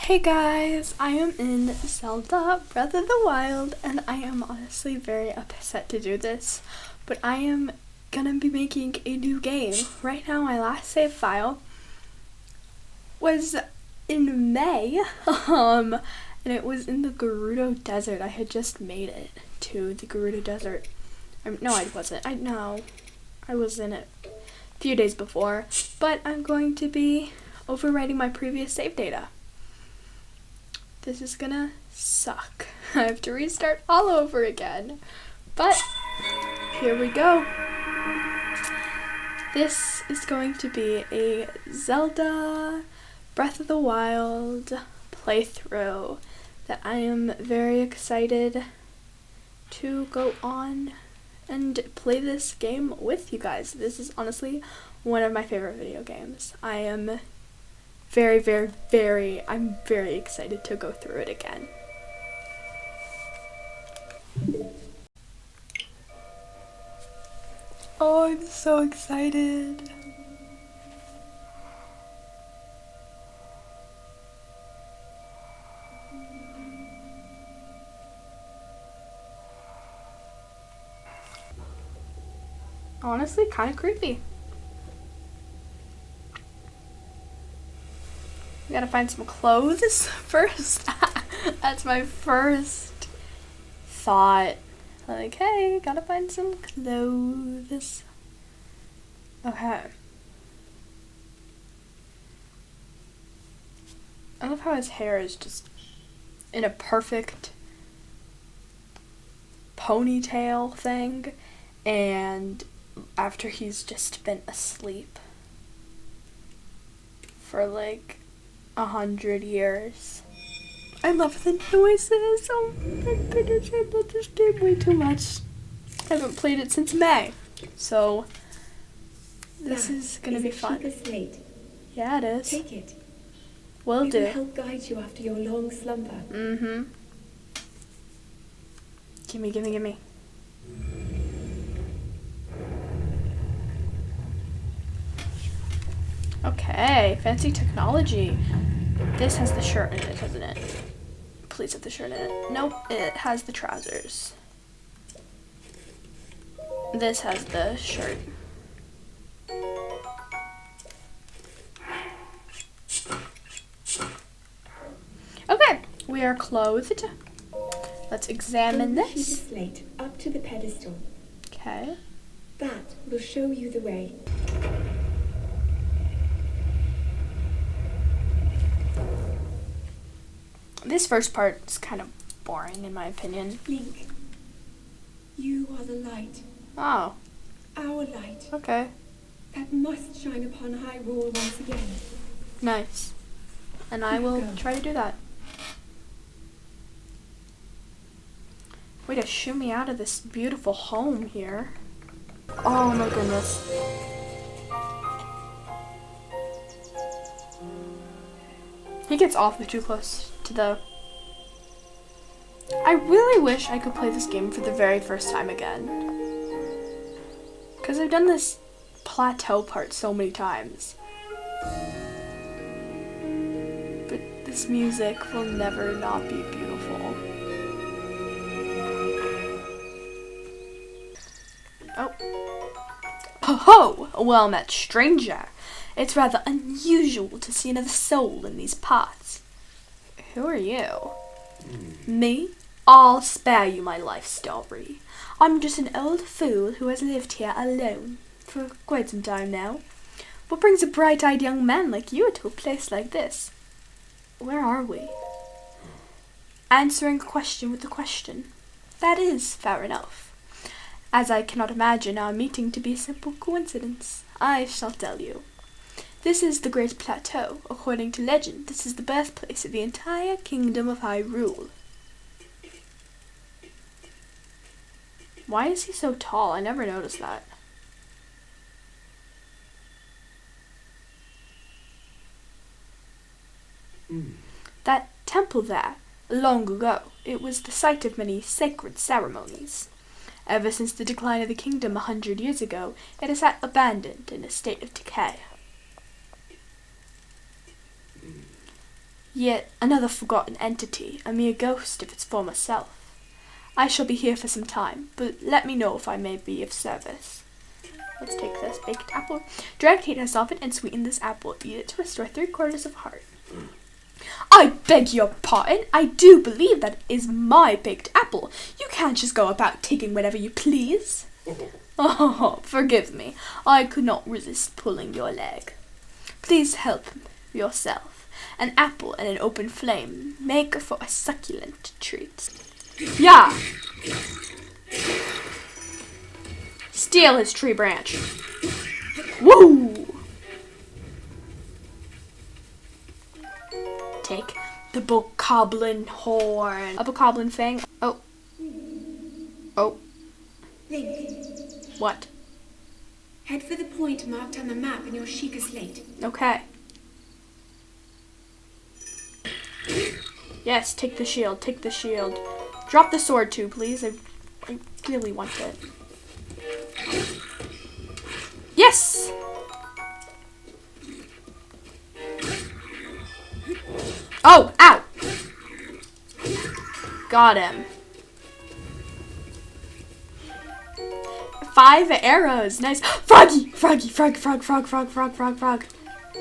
Hey guys, I am in Zelda Breath of the Wild and I am honestly very upset to do this, but I am gonna be making a new game. Right now my last save file was in May, and it was in the Gerudo Desert. I had just made it to the Gerudo Desert. No, I wasn't. I was in it a few days before, but I'm going to be overwriting my previous save data. This is gonna suck. I have to restart all over again. But here we go. This is going to be a Zelda Breath of the Wild playthrough that I am very excited to go on and play this game with you guys. This is honestly one of my favorite video games. I'm very excited to go through it again. Oh, I'm so excited. Honestly, kind of creepy. We gotta find some clothes first. That's my first thought. Like, hey, gotta find some clothes. Okay. I love how his hair is just in a perfect ponytail thing, and after he's just been asleep for like 100 years. I love the noises. Oh my goodness, I love this game way too much. I haven't played it since May, so this is gonna be fun. Slate. Yeah, it is. Take it. Will do. It will help guide you after your long slumber. Mm-hmm. Gimme. Okay, fancy technology. This has the shirt in it, doesn't it? Please have the shirt in it. Nope, it has the trousers. This has the shirt. Okay, we are clothed. Let's examine Hold the sheet this. of slate up to the pedestal. Okay. That will show you the way. This first part is kind of boring in my opinion. Link, you are the light. Oh, Our light. okay. That must shine upon Hyrule once again. Nice. And I will try to do that. Way to shoo me out of this beautiful home here. Oh my goodness. He gets awfully too close to the... I really wish I could play this game for the very first time again. Because I've done this Plateau part so many times. But this music will never not be beautiful. Oh. Ho-ho! Well met, stranger. It's rather unusual to see another soul in these parts. Who are you? Me? I'll spare you my life story. I'm just an old fool who has lived here alone for quite some time now. What brings a bright-eyed young man like you to a place like this? Where are we? Answering a question with a question. That is fair enough. As I cannot imagine our meeting to be a simple coincidence, I shall tell you. This is the Great Plateau. According to legend, this is the birthplace of the entire kingdom of Hyrule. Why is he so tall? I never noticed that. That temple there, long ago, it was the site of many sacred ceremonies. Ever since the decline of the kingdom 100 years ago, it has sat abandoned in a state of decay. Yet another forgotten entity, a mere ghost of its former self. I shall be here for some time, but let me know if I may be of service. Let's take this baked apple. Drag take a soften and sweeten this apple. Eat it to restore 3/4 of heart. I beg your pardon. I do believe that is my baked apple. You can't just go about taking whatever you please. Oh, forgive me. I could not resist pulling your leg. Please help yourself. An apple and an open flame make for a succulent treat. Yeah. Steal his tree branch. Woo! Take the bokoblin horn. A bokoblin fang. Oh. Oh. Link, What? head for the point marked on the map in your Sheikah slate. Okay. Yes, take the shield. Take the shield. Drop the sword too, please. I really want it. Yes! Oh, ow! Got him. 5 arrows. Nice. Froggy! Froggy, frog, frog, frog, frog, frog, frog, frog.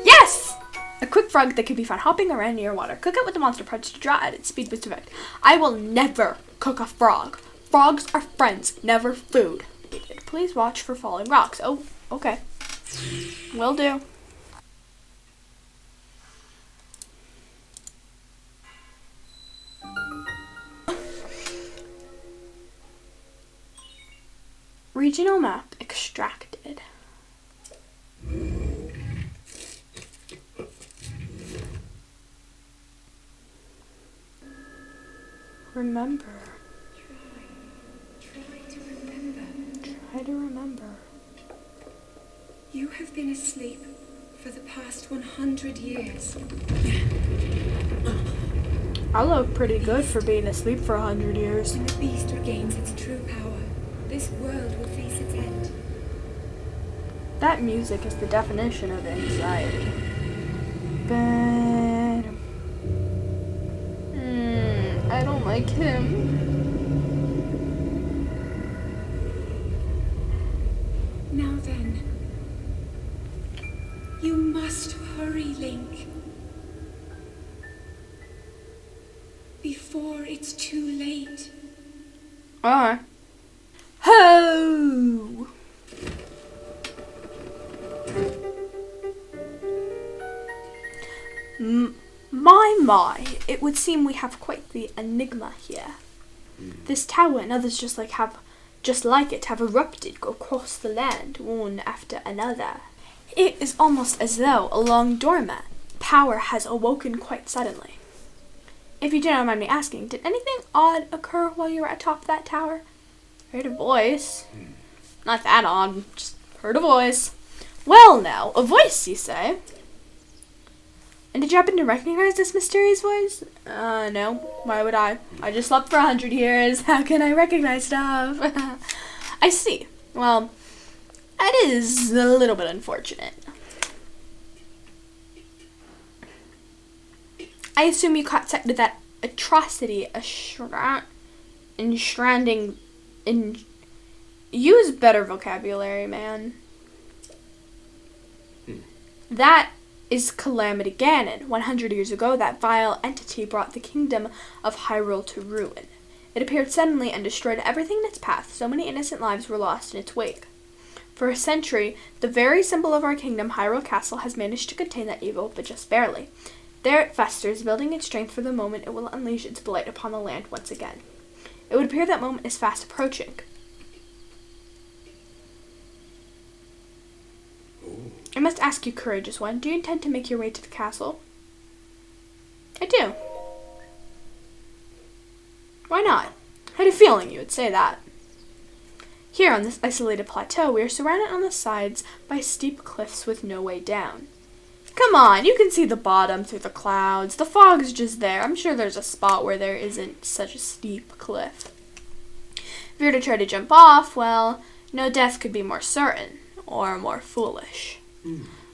Yes! A quick frog that can be found hopping around near water. Cook it with the monster parts to draw at its speed boost effect. I will never cook a frog. Frogs are friends, never food. Please watch for falling rocks. Oh, okay. Will do. Regional map extracted. Remember. Try to remember. Try to remember. You have been asleep for the past 100 years. I look pretty good for being asleep for 100 years. When the beast regains its true power, this world will face its end. That music is the definition of anxiety. I don't like him. Now then, you must hurry, Link. Before it's too late. Alright. Ho! My, it would seem we have quite the enigma here. This tower and others just like it have erupted across the land, one after another. It is almost as though, along dormant, power has awoken quite suddenly. If you do not mind me asking, did anything odd occur while you were atop that tower? Heard a voice. Not that odd, just heard a voice. Well now, a voice, you say? And did you happen to recognize this mysterious voice? No. Why would I? I just slept for 100 years. How can I recognize stuff? I see. Well, that is a little bit unfortunate. I assume you caught sight of that atrocity, use better vocabulary, man. That is Calamity Ganon. 100 years ago, that vile entity brought the kingdom of Hyrule to ruin. It appeared suddenly and destroyed everything in its path. So many innocent lives were lost in its wake. For a century, the very symbol of our kingdom, Hyrule Castle, has managed to contain that evil, but just barely. There it festers, building its strength for the moment it will unleash its blight upon the land once again. It would appear that moment is fast approaching. I must ask you, courageous one, do you intend to make your way to the castle? I do. Why not? I had a feeling you would say that. Here on this isolated plateau, we are surrounded on the sides by steep cliffs with no way down. Come on, you can see the bottom through the clouds. The fog's just there. I'm sure there's a spot where there isn't such a steep cliff. If you were to try to jump off, well, no death could be more certain or more foolish.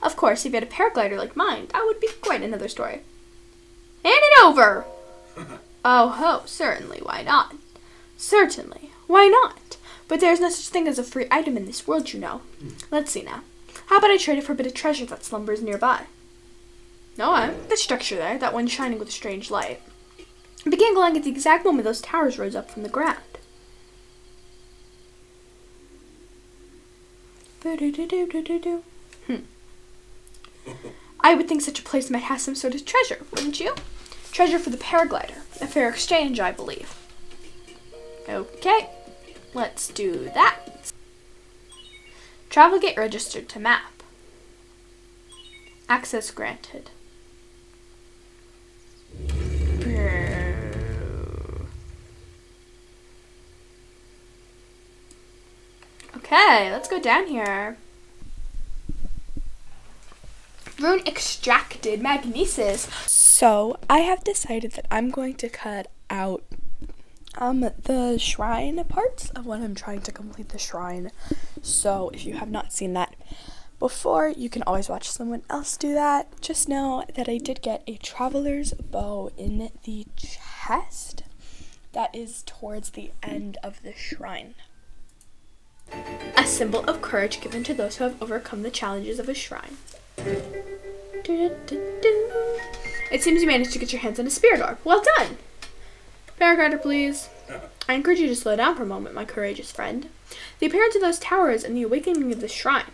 Of course, if you had a paraglider like mine, that would be quite another story. And over. Oh ho, certainly, why not? Certainly, why not? But there's no such thing as a free item in this world, you know. Let's see now. How about I trade it for a bit of treasure that slumbers nearby? No, the structure there, that one shining with a strange light. It began glowing at the exact moment those towers rose up from the ground. I would think such a place might have some sort of treasure, wouldn't you? Treasure for the paraglider. A fair exchange, I believe. Okay, let's do that. Travel gate registered to map. Access granted. Okay, let's go down here. Rune extracted magnesis. So I have decided that I'm going to cut out the shrine parts of when I'm trying to complete the shrine. So if you have not seen that before, you can always watch someone else do that. Just know that I did get a traveler's bow in the chest that is towards the end of the shrine. A symbol of courage given to those who have overcome the challenges of a shrine. It seems you managed to get your hands on a spirit orb. Well done! Paraglider, please. I encourage you to slow down for a moment, my courageous friend. The appearance of those towers and the awakening of the shrine.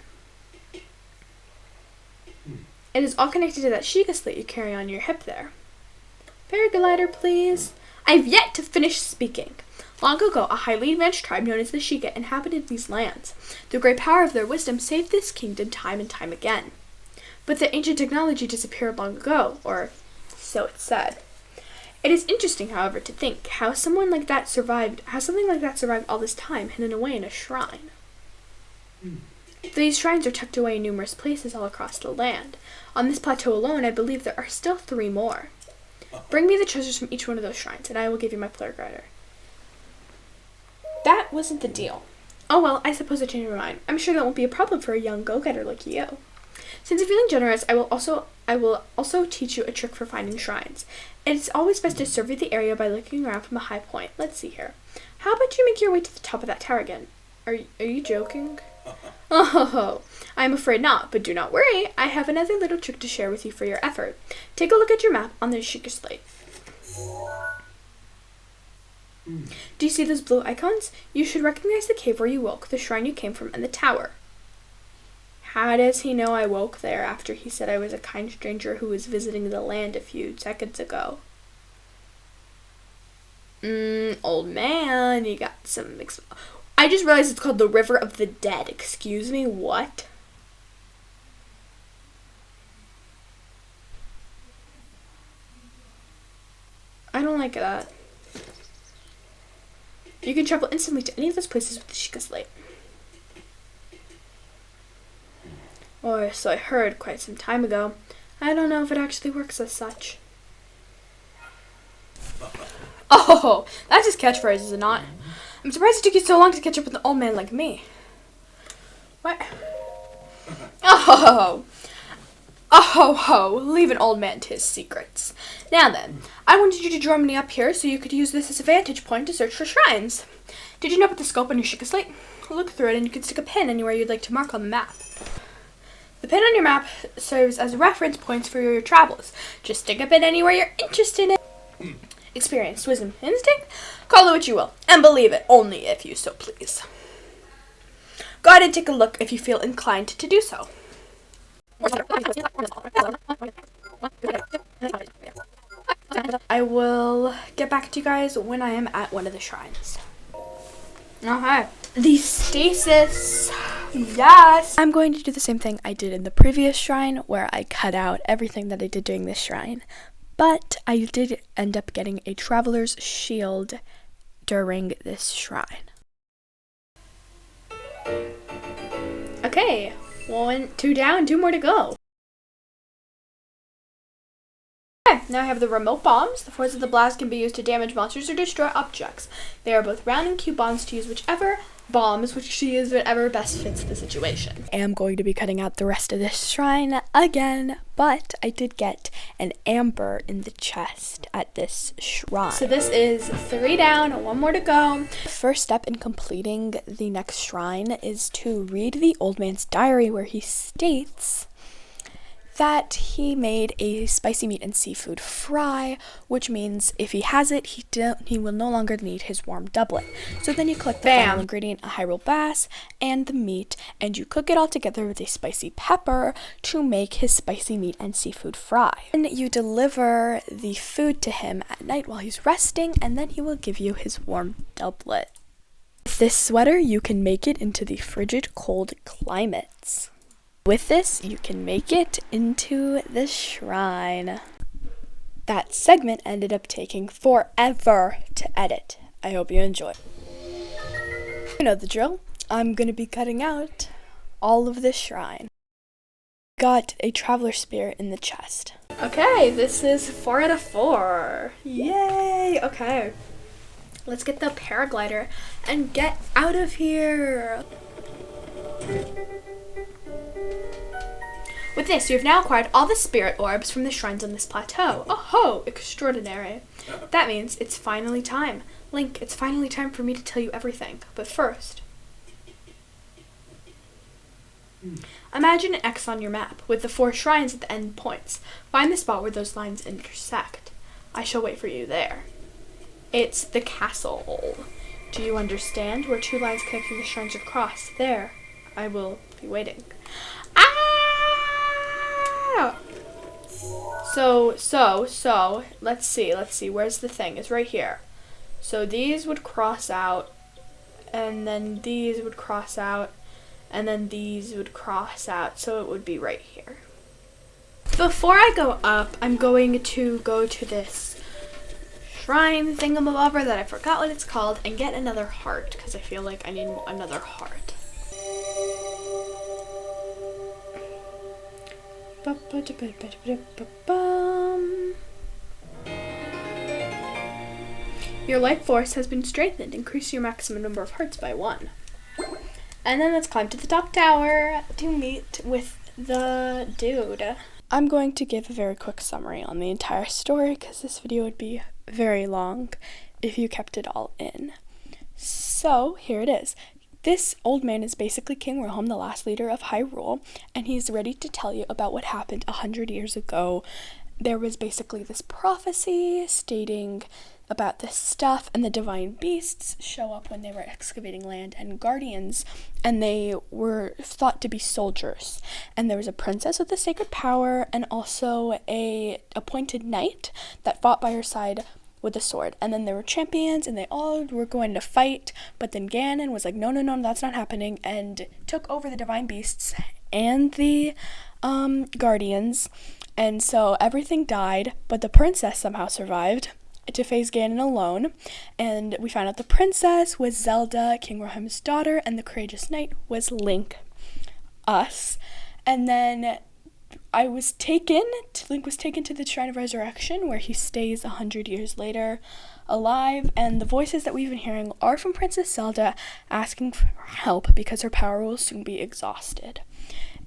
It is all connected to that Sheikah slate you carry on your hip there. Paraglider, please. I've yet to finish speaking. Long ago, a highly advanced tribe known as the Sheikah inhabited these lands. The great power of their wisdom saved this kingdom time and time again. But the ancient technology disappeared long ago, or so it's said. It is interesting, however, to think how something like that survived all this time, hidden away in a shrine. These shrines are tucked away in numerous places all across the land. On this plateau alone, I believe there are still 3 more. Bring me the treasures from each one of those shrines, and I will give you my paraglider. That wasn't the deal. Oh well, I suppose I changed my mind. I'm sure that won't be a problem for a young go-getter like you. Since you're feeling generous, I will also teach you a trick for finding shrines. It's always best to survey the area by looking around from a high point. Let's see here. How about you make your way to the top of that tower again? Are you joking? Oh, I'm afraid not, but do not worry. I have another little trick to share with you for your effort. Take a look at your map on the Sheikah slate. Do you see those blue icons? You should recognize the cave where you woke, the shrine you came from, and the tower. How does he know I woke there after he said I was a kind stranger who was visiting the land a few seconds ago? Old man, you got some... I just realized it's called the River of the Dead. Excuse me, what? I don't like that. You can travel instantly to any of those places with the Sheikah slate. Or so I heard quite some time ago. I don't know if it actually works as such. Oh, that's his catchphrase, is it not? I'm surprised it took you so long to catch up with an old man like me. What? Oh, leave an old man to his secrets. Now then, I wanted you to join me up here so you could use this as a vantage point to search for shrines. Did you know about the scope on your Sheikah slate? Look through it and you can stick a pin anywhere you'd like to mark on the map. The pin on your map serves as reference points for your travels. Just stick a pin anywhere you're interested in. Experience, wisdom, instinct? Call it what you will, and believe it only if you so please. Go ahead and take a look if you feel inclined to do so. I will get back to you guys when I am at one of the shrines. Okay. The stasis. Yes. I'm going to do the same thing I did in the previous shrine where I cut out everything that I did during this shrine. But I did end up getting a traveler's shield during this shrine. Okay. 1, 2 down, 2 more to go. Okay, now I have the remote bombs. The force of the blast can be used to damage monsters or destroy objects. They are both round and cube bombs to use whichever bombs, which she uses whatever best fits the situation. I am going to be cutting out the rest of this shrine again, but I did get an amber in the chest at this shrine. So this is 3 down, 1 more to go. The first step in completing the next shrine is to read the old man's diary, where he states that he made a spicy meat and seafood fry, which means if he has it, he will no longer need his warm doublet. So then you collect the final ingredient, a Hyrule bass, and the meat, and you cook it all together with a spicy pepper to make his spicy meat and seafood fry. And you deliver the food to him at night while he's resting, and then he will give you his warm doublet. With this sweater, you can make it into the frigid cold climates. With this, you can make it into the shrine. That segment ended up taking forever to edit. I hope you enjoy. You know the drill. I'm going to be cutting out all of this shrine. Got a traveler spear in the chest. Okay, this is 4 out of 4. Yay! Okay. Let's get the paraglider and get out of here. With this, you have now acquired all the spirit orbs from the shrines on this plateau. Oh ho! Extraordinary. That means it's finally time. Link, it's finally time for me to tell you everything. But first, imagine an X on your map with the 4 shrines at the end points. Find the spot where those lines intersect. I shall wait for you there. It's the castle. Do you understand? Where 2 lines connecting the shrines are crossed. There. I will be waiting. So, let's see, where's the thing? It's right here. So these would cross out, and then these would cross out, and then these would cross out, so it would be right here. Before I go up, I'm going to go to this shrine thingamabobber that I forgot what it's called, and get another heart, because I feel like I need another heart. Your life force has been strengthened. Increase your maximum number of hearts by 1. And then let's climb to the top tower to meet with the dude. I'm going to give a very quick summary on the entire story because this video would be very long if you kept it all in. So here it is. This old man is basically King Roham, the last leader of Hyrule, and he's ready to tell you about what happened 100 years ago. There was basically this prophecy stating about this stuff, and the divine beasts show up when they were excavating land, and guardians, and they were thought to be soldiers. And there was a princess with the sacred power, and also a appointed knight that fought by her side with a sword. And then there were champions, and they all were going to fight, but then Ganon was like, no, that's not happening, and took over the divine beasts and the guardians, and so everything died, but the princess somehow survived to face Ganon alone, and we found out the princess was Zelda, King Roham's daughter, and the courageous knight was Link, us. And then Link was taken to the Shrine of Resurrection, where he stays 100 years later alive, and the voices that we've been hearing are from Princess Zelda asking for help because her power will soon be exhausted.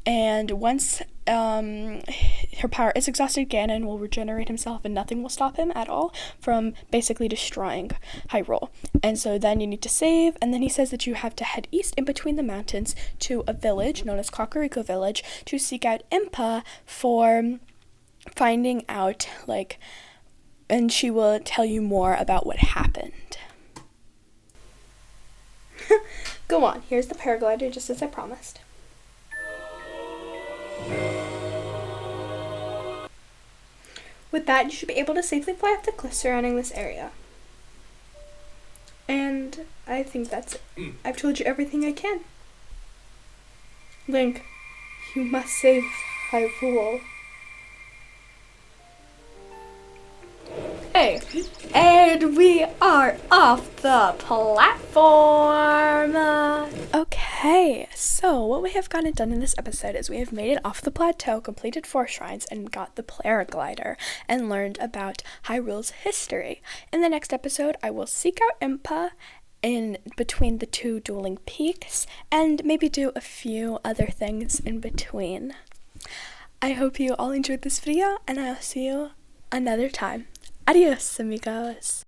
And once her power is exhausted, Ganon will regenerate himself, and nothing will stop him at all from basically destroying Hyrule. And so then you need to save, and then he says that you have to head east in between the mountains to a village known as Kakariko Village to seek out Impa for finding out, and she will tell you more about what happened. Go on, here's the paraglider, just as I promised. With that, you should be able to safely fly off the cliffs surrounding this area. And I think that's it. I've told you everything I can. Link, you must save Hyrule. Hey, and we are off the platform. Okay, so what we have gotten done in this episode is we have made it off the plateau, completed 4 shrines, and got the paraglider, and learned about Hyrule's history. In the next episode, I will seek out Impa in between the two dueling peaks and maybe do a few other things in between. I hope you all enjoyed this video, and I'll see you another time. Adios, amigos!